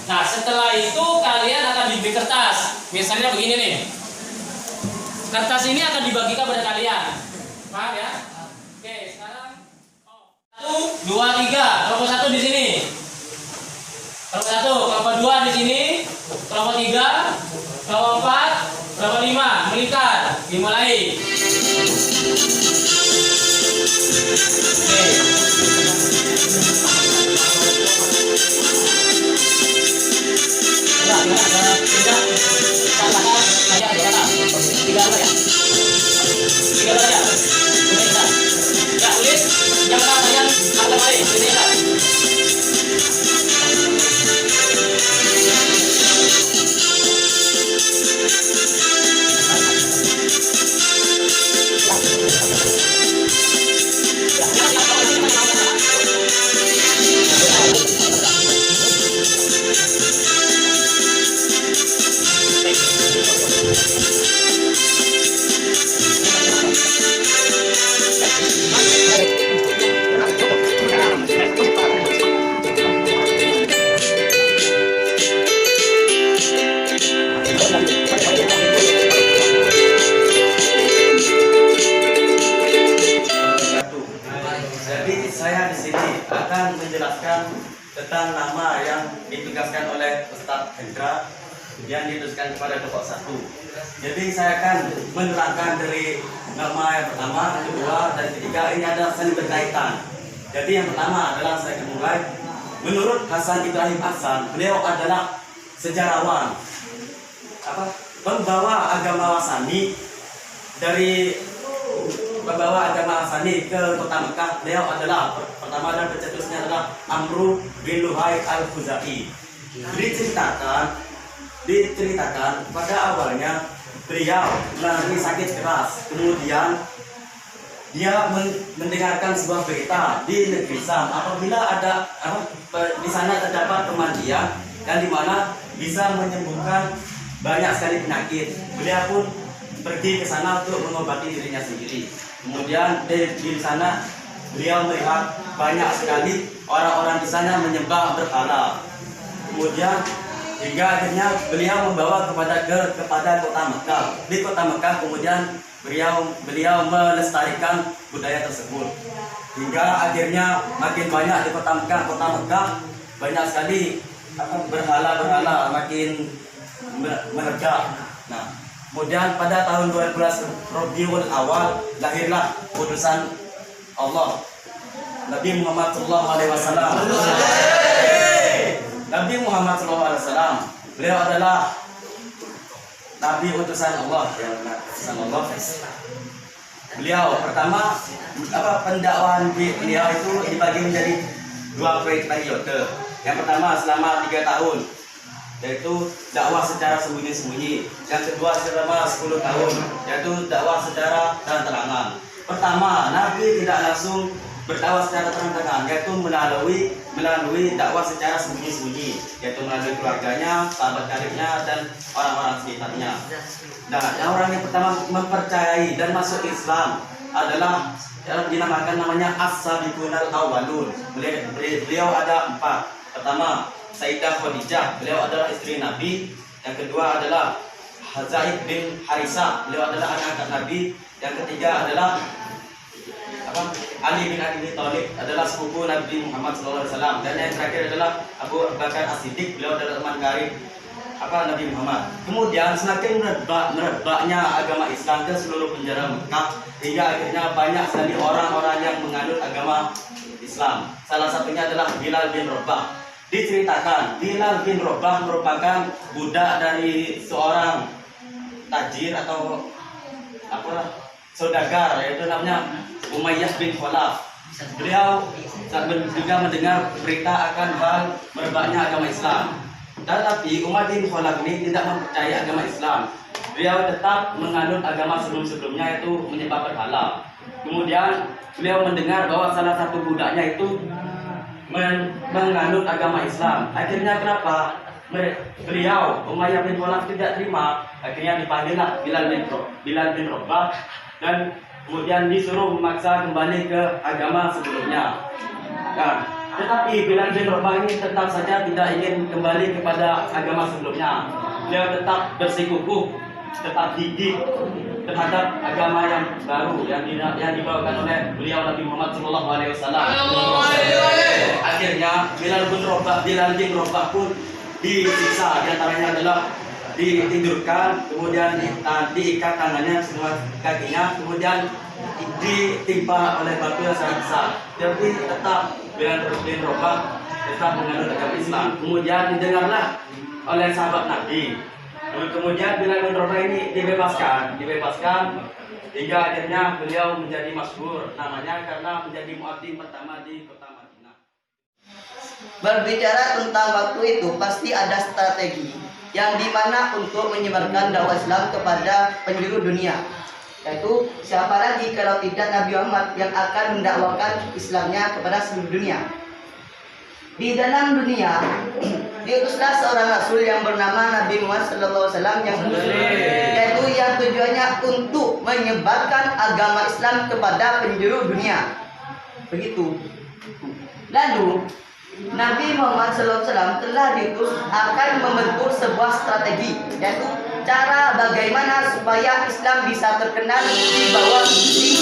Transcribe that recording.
Nah, setelah itu kalian akan diberi kertas. Misalnya begini nih. Kertas ini akan dibagikan pada kalian. Paham ya? Oke, sekarang 1, 2, 3. Kelompok 1 di sini. Kelompok 1, kelompok 2 di sini. Kelompok 3, kelompok 4, kelompok 5. Melingkar. Dimulai. Jadi saya di sini akan menjelaskan tentang nama yang ditugaskan oleh Ustadz Hendra yang ditugaskan kepada kelompok 1. Jadi saya akan menerangkan dari nama yang pertama, kedua, dan ketiga. Ini ada saling berkaitan. Jadi yang pertama adalah saya akan mulai. Menurut Hasan Ibrahim Hasan, beliau adalah sejarawan, pembawa agama Wasani dari pembawa agama Wasani ke kota Mekah. Beliau adalah pertama dan pencetusnya adalah Amru bin Luhai al-Khuzai. Diceritakan pada awalnya beliau mengalami sakit keras, kemudian dia mendengarkan sebuah berita di negeri Sam apabila ada di sana terdapat pemandian yang dimana bisa menyembuhkan banyak sekali penyakit. Beliau pun pergi ke sana untuk mengobati dirinya sendiri. Kemudian di sana beliau melihat banyak sekali orang-orang di sana menyembah berhala. Kemudian hingga akhirnya beliau membawa kepada kota Mekah. Di kota Mekah kemudian beliau melestarikan budaya tersebut. Hingga akhirnya makin banyak di kota Mekah banyak sekali berhala-berhala makin mereda. Nah, kemudian pada tahun 12 Rabiul Awal lahirlah utusan Allah, Nabi Muhammad SAW. Nabi Muhammad SAW, beliau adalah Nabi utusan Allah, Beliau pertama pendakwaan beliau itu dibagi menjadi 2 periode. Yang pertama selama 3 tahun, yaitu dakwah secara sembunyi-sembunyi. Yang kedua selama 10 tahun, yaitu dakwah secara terang-terangan. Pertama, Nabi tidak langsung berdakwah secara terang-terangan, yaitu melalui dakwah secara sembunyi-sembunyi, yaitu melalui keluarganya, sahabat karibnya, dan orang-orang sekitarnya. Nah, orang yang pertama mempercayai dan masuk Islam adalah yang dinamakan namanya As-Sabiqunal Awwalun. Beliau ada 4. Pertama, Sayyidah Khadijah, beliau adalah istri Nabi. Yang kedua adalah Zaid bin Harisah, beliau adalah anak angkat Nabi. Yang ketiga adalah Ali bin Abi Thalib, adalah sepupu Nabi Muhammad SAW. Dan yang terakhir adalah Abu Bakar As-Siddiq, beliau adalah teman karib Nabi Muhammad. Kemudian semakin merebaknya agama Islam ke seluruh penjara Mekah, hingga akhirnya banyak sekali orang-orang yang menganut agama Islam. Salah satunya adalah Bilal bin Rabah. Diceritakan Bilal bin Rabah merupakan budak dari seorang tajir atau saudagar, yaitu namanya Umayyah bin Khalaf. Beliau juga mendengar berita akan hal merebaknya agama Islam. Tetapi Umar bin Khalaf ini tidak mempercayai agama Islam. Beliau tetap menganut agama sebelum-sebelumnya, yaitu menyembah berhala. Kemudian beliau mendengar bahwa salah satu budaknya itu menganut agama Islam. Akhirnya kenapa? Beliau Umayyah bin Khalaf tidak terima. Akhirnya dipanggillah Bilal bin Rabah dan kemudian disuruh memaksa kembali ke agama sebelumnya. Nah, Tetapi Bilal bin Rabah ini tetap saja tidak ingin kembali kepada agama sebelumnya. Dia tetap bersikukuh, tetap gigih terhadap agama yang baru yang dibawakan oleh beliau Nabi Muhammad SAW. Akhirnya Bilal bin Rabah pun disiksa. Di antaranya adalah ditidurkan, kemudian diikat tangannya semua kakinya, kemudian ditimpa oleh batu yang sangat besar. Tapi tetap Bilal bin Rabah tetap menganut agama Islam. Kemudian didengarlah oleh sahabat Nabi. Kemudian Bilal bin Rabah ini dibebaskan hingga akhirnya beliau menjadi masyhur namanya karena menjadi muadzin pertama di kota Madinah. Berbicara tentang waktu itu pasti ada strategi yang dimana untuk menyebarkan dakwah Islam kepada penjuru dunia. Yaitu siapa lagi kalau tidak Nabi Muhammad yang akan mendakwakan Islamnya kepada seluruh dunia. Di dalam dunia diutuslah seorang rasul yang bernama Nabi Muhammad SAW yang muslim, yaitu yang tujuannya untuk menyebarkan agama Islam kepada penjuru dunia. Begitu. Lalu Nabi Muhammad SAW telah diutus akan membentuk sebuah strategi, yaitu cara bagaimana supaya Islam bisa terkenal di bawah di